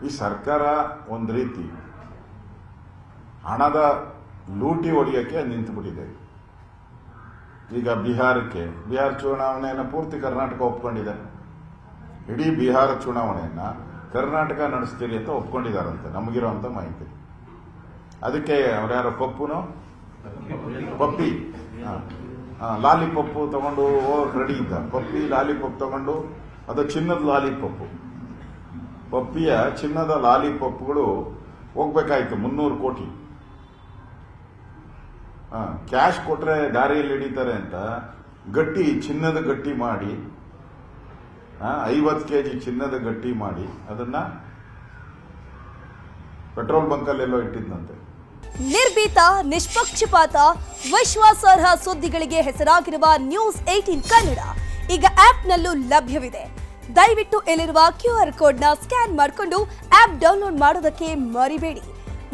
ಈ ಸರ್ಕಾರ ಒಂದು ರೀತಿ ಹಣದ ಲೂಟಿ ಹೊಡೆಯೋಕ್ಕೆ ನಿಂತುಬಿಟ್ಟಿದೆ. ಈಗ ಬಿಹಾರ ಚುನಾವಣೆಯನ್ನು ಪೂರ್ತಿ ಕರ್ನಾಟಕ ಒಪ್ಕೊಂಡಿದೆ. ಇಡೀ ಬಿಹಾರ ಚುನಾವಣೆಯನ್ನ ಕರ್ನಾಟಕ ನಡೆಸ್ತೀರಿ ಅಂತ ಒಪ್ಕೊಂಡಿದ್ದಾರಂತೆ, ನಮಗಿರುವಂತ ಮಾಹಿತಿ. ಅದಕ್ಕೆ ಅವ್ರ್ಯಾರೋ ಪಪ್ಪಿ ಲಾಲಿಪಪ್ಪು ತಗೊಂಡು ರೆಡಿ ಇದ್ದ. ಪಪ್ಪಿ ಲಾಲಿಪಪ್ ತಗೊಂಡು, ಅದು ಚಿನ್ನದ ಲಾಲಿಪಪ್ಪು. ಪಪ್ಪಿಯ ಚಿನ್ನದ ಲಾಲಿಪಪ್ಗಳು ಹೋಗ್ಬೇಕಾಯ್ತು 300 ಕೋಟಿ. ಕ್ಯಾಶ್ ಕೊಟ್ರೆ ದಾರಿಯಲ್ಲಿ ಹಿಡಿತಾರೆ ಅಂತ ಚಿನ್ನದ ಗಟ್ಟಿ ಮಾಡಿ 50 ಕೆಜಿ ಚಿನ್ನದ ಗಟ್ಟಿ ಮಾಡಿ ಅದನ್ನ ಪೆಟ್ರೋಲ್ ಬಂಕಲ್ಲೆಲ್ಲೋ ಇಟ್ಟಿದ್ದಂತೆ. ನಿರ್ಭೀತ, ನಿಷ್ಪಕ್ಷಪಾತ, ವಿಶ್ವಾಸಾರ್ಹ ಸುದ್ದಿಗಳಿಗೆ ಹೆಸರಾಗಿರುವ ನ್ಯೂಸ್ 18 ಕನ್ನಡ ಈಗ ಆಪ್ನಲ್ಲೂ ಲಭ್ಯವಿದೆ. ದಯವಿಟ್ಟು ಇಲ್ಲಿರುವ QR ಕೋಡ್ನ ಸ್ಕ್ಯಾನ್ ಮಾಡಿಕೊಂಡು ಆಪ್ ಡೌನ್ಲೋಡ್ ಮಾಡೋದಕ್ಕೆ ಮರಿಬೇಡಿ.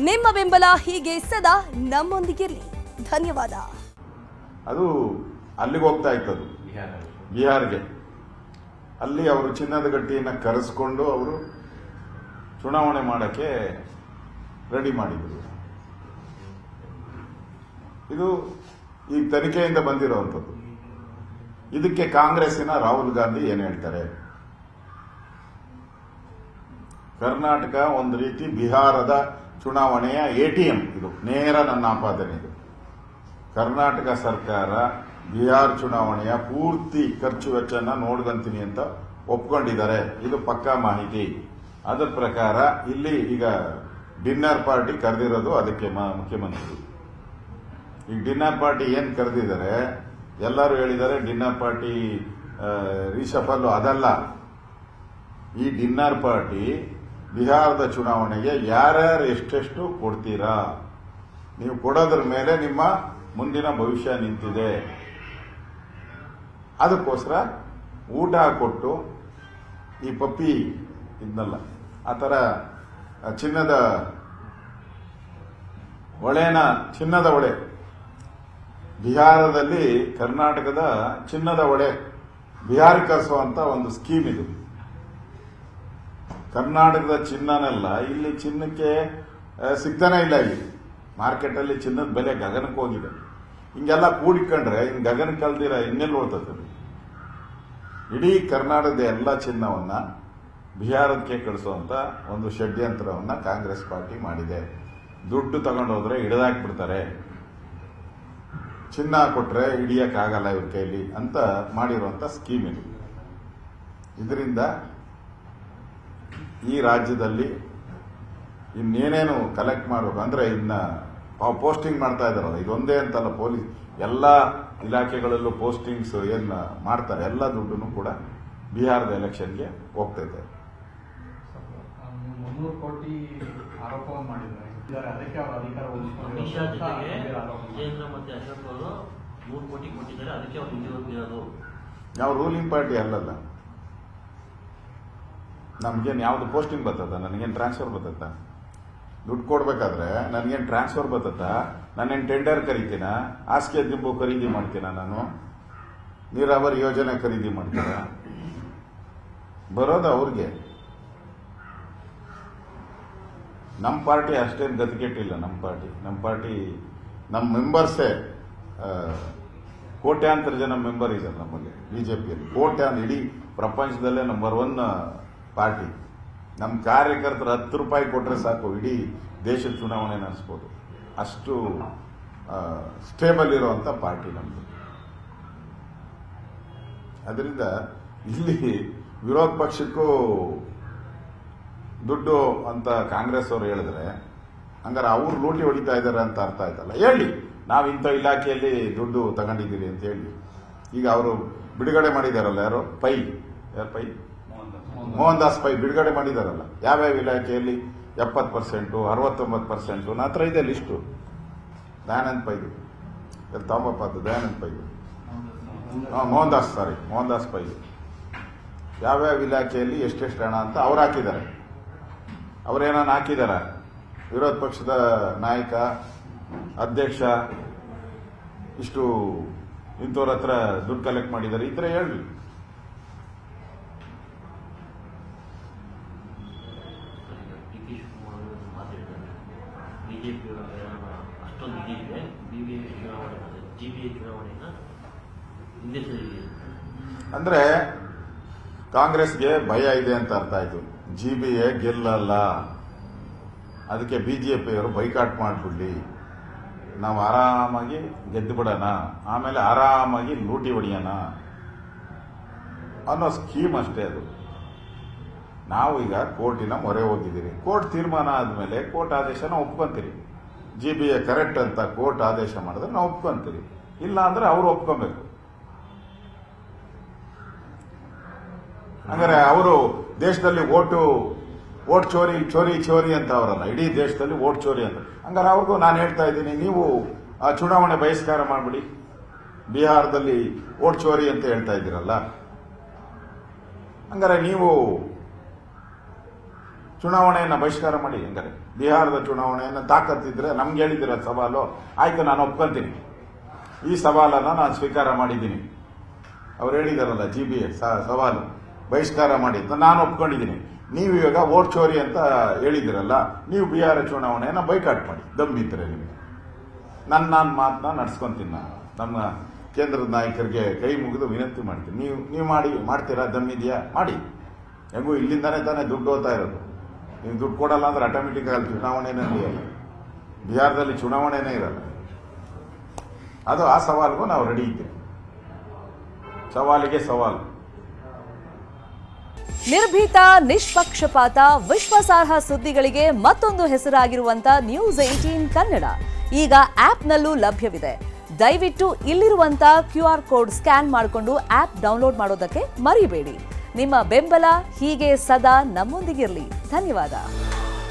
ನಿಮ್ಮ ಬೆಂಬಲ ಹೀಗೆ ಸದಾ ನಮ್ಮೊಂದಿಗಿರಲಿ. ಧನ್ಯವಾದ. ಅದು ಅಲ್ಲಿಗೆ ಹೋಗ್ತಾ ಇತ್ತದು, ಬಿಹಾರ್ಗೆ. ಅಲ್ಲಿ ಅವರು ಚಿನ್ನದ ಗಟ್ಟಿಯನ್ನು ಕರೆಸ್ಕೊಂಡು ಅವರು ಚುನಾವಣೆ ಮಾಡಕ್ಕೆ ರೆಡಿ ಮಾಡಿದ್ರು. ಇದು ಈ ತನಿಖೆಯಿಂದ ಬಂದಿರುವಂಥದ್ದು. ಇದಕ್ಕೆ ಕಾಂಗ್ರೆಸ್ಸಿನ ರಾಹುಲ್ ಗಾಂಧಿ ಏನ್ ಹೇಳ್ತಾರೆ? ಕರ್ನಾಟಕ ಒಂದು ರೀತಿ ಬಿಹಾರದ ಚುನಾವಣೆಯ ATM. ಇದು ನೇರ ನನ್ನ ಆಪಾದನೆ. ಇದು ಕರ್ನಾಟಕ ಸರ್ಕಾರ ಬಿಹಾರ ಚುನಾವಣೆಯ ಪೂರ್ತಿ ಖರ್ಚು ವೆಚ್ಚನ ನೋಡ್ಕೊಂತೀನಿ ಅಂತ ಒಪ್ಕೊಂಡಿದ್ದಾರೆ. ಇದು ಪಕ್ಕಾ ಮಾಹಿತಿ. ಅದರ ಪ್ರಕಾರ ಇಲ್ಲಿ ಈಗ ಡಿನ್ನರ್ ಪಾರ್ಟಿ ಕರೆದಿರೋದು ಅದಕ್ಕೆ ಮುಖ್ಯಮಂತ್ರಿ. ಈಗ ಡಿನ್ನರ್ ಪಾರ್ಟಿ ಏನ್ ಕರೆದಿದ್ದಾರೆ, ಎಲ್ಲರೂ ಹೇಳಿದ್ದಾರೆ ಡಿನ್ನರ್ ಪಾರ್ಟಿ ರಿಷಫಲ್. ಅದಲ್ಲ, ಈ ಡಿನ್ನರ್ ಪಾರ್ಟಿ ಬಿಹಾರದ ಚುನಾವಣೆಗೆ ಯಾರ್ಯಾರು ಎಷ್ಟೆಷ್ಟು ಕೊಡ್ತೀರಾ, ನೀವು ಕೊಡೋದ್ರ ಮೇಲೆ ನಿಮ್ಮ ಮುಂದಿನ ಭವಿಷ್ಯ ನಿಂತಿದೆ. ಅದಕ್ಕೋಸ್ಕರ ಊಟ ಕೊಟ್ಟು ಈ ಪಪ್ಪಿ ಇದನ್ನಲ್ಲ, ಆ ಥರ ಚಿನ್ನದ ಹೊಳೆ ಬಿಹಾರದಲ್ಲಿ, ಕರ್ನಾಟಕದ ಚಿನ್ನದ ಹೊಳೆ ಬಿಹಾರಕ್ಕೆ ಕರೆಸುವಂತ ಒಂದು ಸ್ಕೀಮ್ ಇದು. ಕರ್ನಾಟಕದ ಚಿನ್ನನೆಲ್ಲ ಇಲ್ಲಿ ಚಿನ್ನಕ್ಕೆ ಸಿಗ್ತಾನೆ ಇಲ್ಲ. ಇಲ್ಲಿ ಮಾರ್ಕೆಟ್ ಅಲ್ಲಿ ಚಿನ್ನದ ಬೆಲೆ ಗಗನಕ್ಕೆ ಹೋಗಿದೆ. ಹಿಂಗೆಲ್ಲ ಕೂಡಿಕೊಂಡ್ರೆ ಇನ್ ಗಗನ ಕಲ್ದಿರ ಇನ್ನೆಲ್ಲಿ ಹೋಗ್ತದೆ? ಇಡೀ ಕರ್ನಾಟಕದ ಎಲ್ಲ ಚಿನ್ನವನ್ನ ಬಿಹಾರಕ್ಕೆ ಕಳಿಸುವಂತ ಒಂದು ಷಡ್ಯಂತ್ರವನ್ನ ಕಾಂಗ್ರೆಸ್ ಪಾರ್ಟಿ ಮಾಡಿದೆ. ದುಡ್ಡು ತಗೊಂಡೋದ್ರೆ ಹಿಡಿದಾಕ್ಬಿಡ್ತಾರೆ, ಚಿನ್ನ ಕೊಟ್ರೆ ಹಿಡಿಯಕ್ಕಾಗಲ್ಲ ಇವ್ರ ಕೈಲಿ ಅಂತ ಮಾಡಿರುವಂತ ಸ್ಕೀಮ್ ಇದು. ಇದರಿಂದ ಈ ರಾಜ್ಯದಲ್ಲಿ ಇನ್ನೇನೇನು ಕಲೆಕ್ಟ್ ಮಾಡಬೇಕು ಅಂದ್ರೆ ಇನ್ನ ಪೋಸ್ಟಿಂಗ್ ಮಾಡ್ತಾ ಇದಾರಲ್ಲ, ಇದೊಂದೇ ಅಂತಲ್ಲ, ಪೊಲೀಸ್ ಎಲ್ಲ ಇಲಾಖೆಗಳಲ್ಲೂ ಪೋಸ್ಟಿಂಗ್ಸ್ ಏನ್ ಮಾಡ್ತಾರೆ, ಎಲ್ಲ ದುಡ್ಡು ಕೂಡ ಬಿಹಾರದ ಎಲೆಕ್ಷನ್ಗೆ ಹೋಗ್ತೈತೆ. 300 ಕೋಟಿ ಆರೋಪವನ್ನು ಮಾಡಿದ್ದಾರೆ. ಅದಕ್ಕೆ ಅವರ ಅಧಿಕಾರ ವಿಜೇಂದ್ರ ಮತ್ತೆ ಅಶೋಕ್ ಅವರು 3 ಕೋಟಿ ಕೊಟ್ಟಿದ್ದಾರೆ. ಅದಕ್ಕೆ ಅವರು ಇಲ್ಲಿರೋದು. ನಾವು ರೂಲಿಂಗ್ ಪಾರ್ಟಿ ಅಲ್ಲಲ್ಲ. ನಮ್ಗೇನು ಯಾವ್ದು ಪೋಸ್ಟಿಂಗ್ ಬರ್ತದ? ನನಗೇನು ಟ್ರಾನ್ಸ್ಫರ್ ಬರ್ತದ? ದುಡ್ಡು ಕೊಡ್ಬೇಕಾದ್ರೆ ನನಗೇನು ಟ್ರಾನ್ಸ್ಫರ್ ಬರ್ತದ? ನಾನೇನು ಟೆಂಡರ್ ಕರಿತೀನ? ಹಾಸಿಗೆ ದಿಂಬು ಖರೀದಿ ಮಾಡ್ತೀನ? ನಾನು ನೀರಾವರಿ ಯೋಜನೆ ಖರೀದಿ ಮಾಡ್ತೀನ? ಬರೋದು ಅವ್ರಿಗೆ. ನಮ್ಮ ಪಾರ್ಟಿ ಅಷ್ಟೇನು ಗತಿಗೆಟ್ಟಿಲ್ಲ. ನಮ್ಮ ಪಾರ್ಟಿ ನಮ್ಮ ಮೆಂಬರ್ಸೇ ಕೋಟ್ಯಾಂತರ ಜನ ಮೆಂಬರ್ ಇದ್ದಾರೆ ನಮ್ಮಲ್ಲಿ. ಬಿಜೆಪಿಯಲ್ಲಿ ಇಡೀ ಪ್ರಪಂಚದಲ್ಲೇ ನಂಬರ್ 1 ಪಾರ್ಟಿ. ನಮ್ಮ ಕಾರ್ಯಕರ್ತರು 10 ರೂಪಾಯಿ ಕೊಟ್ಟರೆ ಸಾಕು, ಇಡೀ ದೇಶದ ಚುನಾವಣೆ ನಡೆಸ್ಬೋದು. ಅಷ್ಟು ಸ್ಟೇಬಲ್ ಇರುವಂತ ಪಾರ್ಟಿ ನಮ್ದು. ಅದರಿಂದ ಇಲ್ಲಿ ವಿರೋಧ ಪಕ್ಷಕ್ಕೂ ದುಡ್ಡು ಅಂತ ಕಾಂಗ್ರೆಸ್ ಅವರು ಹೇಳಿದ್ರೆ ಹಂಗಾರೆ ಅವ್ರು ಲೂಟಿ ಹೊಡಿತಾ ಇದ್ದಾರೆ ಅಂತ ಅರ್ಥ ಆಯ್ತಲ್ಲ. ಹೇಳಿ, ನಾವು ಇಂಥ ಇಲಾಖೆಯಲ್ಲಿ ದುಡ್ಡು ತಗೊಂಡಿದ್ದೀರಿ ಅಂತ ಹೇಳಿ. ಈಗ ಅವರು ಬಿಡುಗಡೆ ಮಾಡಿದಾರಲ್ಲ, ಯಾರು ಪೈ ಮೋಹನ್ ದಾಸ್ ಪೈ ಬಿಡುಗಡೆ ಮಾಡಿದಾರಲ್ಲ, ಯಾವ್ಯಾವ ಇಲಾಖೆಯಲ್ಲಿ 70%, 69%. ನನ್ನ ಹತ್ರ ಇದೆ ಲಿಸ್ಟು. ದಯಾನಂದ್ ಪೈ, ತಾಂಬಪ್ಪ ದಯಾನಂದ್ ಪೈ, ಮೋಹನ್ ದಾಸ್ ಪೈ ಯಾವ್ಯಾವ ಇಲಾಖೆಯಲ್ಲಿ ಎಷ್ಟೆಷ್ಟು ಹಣ ಅಂತ ಅವ್ರು ಹಾಕಿದ್ದಾರೆ. ಅವರೇನಾನು ಹಾಕಿದಾರ? ವಿರೋಧ ಪಕ್ಷದ ನಾಯಕ, ಅಧ್ಯಕ್ಷ ಇಷ್ಟು ಇಂಥವ್ರ ಹತ್ರ ದುಡ್ಡು ಕಲೆಕ್ಟ್ ಮಾಡಿದ್ದಾರೆ ಇದ್ರೆ ಹೇಳಿ. ಡಿ ಕೆ ಶಿವಕುಮಾರ್ ಅವರು ಮಾತಾಡಿದ್ದಾರೆ. ಬಿಜೆಪಿ ಅಷ್ಟೊಂದು ಇದಿದೆ, BBA ಚುನಾವಣೆ GBA ಚುನಾವಣೆನ ಹಿಂದೆ ಸರಿದೆ ಅಂದ್ರೆ ಕಾಂಗ್ರೆಸ್ಗೆ ಭಯ ಇದೆ ಅಂತ ಅರ್ಥ ಆಯ್ತು. GBA ಗೆಲ್ಲಲ್ಲ, ಅದಕ್ಕೆ ಬಿಜೆಪಿಯವರು ಬೈಕಾಟ್ ಮಾಡಿಬಿಡ್ಲಿ, ನಾವು ಆರಾಮಾಗಿ ಗೆದ್ದು ಬಿಡೋಣ, ಆಮೇಲೆ ಆರಾಮಾಗಿ ಲೂಟಿ ಹೊಡಿಯೋಣ ಅನ್ನೋ ಸ್ಕೀಮ್ ಅಷ್ಟೇ ಅದು. ನಾವು ಈಗ ಕೋರ್ಟಿನ ಮೊರೆ ಹೋಗಿದ್ದೀರಿ, ಕೋರ್ಟ್ ತೀರ್ಮಾನ ಆದಮೇಲೆ ಕೋರ್ಟ್ ಆದೇಶನ ಒಪ್ಕೊಂತೀರಿ. GBA ಕರೆಕ್ಟ್ ಅಂತ ಕೋರ್ಟ್ ಆದೇಶ ಮಾಡಿದ್ರೆ ನಾವು ಒಪ್ಕೊಂತೀರಿ, ಇಲ್ಲ ಅಂದ್ರೆ ಅವರು ಒಪ್ಕೊಬೇಕು. ಹಂಗಾರೆ ಅವರು ದೇಶದಲ್ಲಿ ಓಟ್ ಚೋರಿ ಅಂತ ಅವರಲ್ಲ, ಇಡೀ ದೇಶದಲ್ಲಿ ಓಟ್ ಚೋರಿ ಅಂತ. ಹಂಗಾರೆ ಅವ್ರಿಗೂ ನಾನು ಹೇಳ್ತಾ ಇದ್ದೀನಿ, ನೀವು ಆ ಚುನಾವಣೆ ಬಹಿಷ್ಕಾರ ಮಾಡಿಬಿಡಿ. ಬಿಹಾರದಲ್ಲಿ ಓಟ್ ಚೋರಿ ಅಂತ ಹೇಳ್ತಾ ಇದ್ದೀರಲ್ಲ, ಹಂಗಾರೆ ನೀವು ಚುನಾವಣೆಯನ್ನ ಬಹಿಷ್ಕಾರ ಮಾಡಿ. ಹಂಗಾರೆ ಬಿಹಾರದ ಚುನಾವಣೆಯನ್ನು ತಾಕತ್ತಿದ್ರೆ ನಮ್ಗೆ ಹೇಳಿದಿರ ಸವಾಲು, ಆಯ್ತು ನಾನು ಒಪ್ಕೊಂತೀನಿ, ಈ ಸವಾಲನ್ನ ನಾನು ಸ್ವೀಕಾರ ಮಾಡಿದ್ದೀನಿ. ಅವ್ರು ಹೇಳಿದಾರಲ್ಲ GBA ಸವಾಲು ಬಹಿಷ್ಕಾರ ಮಾಡಿ ಅಂತ ನಾನು ಒಪ್ಕೊಂಡಿದ್ದೀನಿ. ನೀವು ಇವಾಗ ಓಟ್ ಚೋರಿ ಅಂತ ಹೇಳಿದಿರಲ್ಲ, ನೀವು ಬಿಹಾರ ಚುನಾವಣೆಯನ್ನ ಬೈಕಾಟ್ ಮಾಡಿ, ದಮ್ಮಿದ್ರೆ ನಿಮಗೆ. ನನ್ನ ಮಾತನ್ನ ನಡ್ಸ್ಕೊಂತೀನಿ. ನಾನು ನಮ್ಮ ಕೇಂದ್ರದ ನಾಯಕರಿಗೆ ಕೈ ಮುಗಿದು ವಿನಂತಿ ಮಾಡ್ತೀನಿ, ನೀವು ಮಾಡ್ತೀರಾ? ದಮ್ಮಿದೆಯಾ? ಮಾಡಿ. ಹೆಂಗೂ ಇಲ್ಲಿಂದಾನೇ ತಾನೇ ದುಡ್ಡು ಹೋಗ್ತಾ ಇರೋದು. ನೀವು ದುಡ್ಡು ಕೊಡಲ್ಲ ಅಂದ್ರೆ ಆಟೋಮೆಟಿಕ್ ಆಗಿ ಚುನಾವಣೆನೇ ನಡೆಯಲ್ಲ. ಬಿಹಾರದಲ್ಲಿ ಚುನಾವಣೆನೇ ಇರಲ್ಲ. ಅದು ಆ ಸವಾಲ್ಗೂ ನಾವು ರೆಡಿ ಇದ್ದೀವಿ. ಸವಾಲಿಗೆ ಸವಾಲು. ನಿರ್ಭೀತ, ನಿಷ್ಪಕ್ಷಪಾತ, ವಿಶ್ವಾಸಾರ್ಹ ಸುದ್ದಿಗಳಿಗೆ ಮತ್ತೊಂದು ಹೆಸರಾಗಿರುವಂತ ನ್ಯೂಸ್ 18 ಕನ್ನಡ ಈಗ ಆಪ್ನಲ್ಲೂ ಲಭ್ಯವಿದೆ. ದಯವಿಟ್ಟು ಇಲ್ಲಿರುವಂತ QR ಕೋಡ್ ಸ್ಕ್ಯಾನ್ ಮಾಡಿಕೊಂಡು ಆಪ್ ಡೌನ್ಲೋಡ್ ಮಾಡೋದಕ್ಕೆ ಮರಿಬೇಡಿ. ನಿಮ್ಮ ಬೆಂಬಲ ಹೀಗೆ ಸದಾ ನಮ್ಮೊಂದಿಗಿರಲಿ. ಧನ್ಯವಾದ.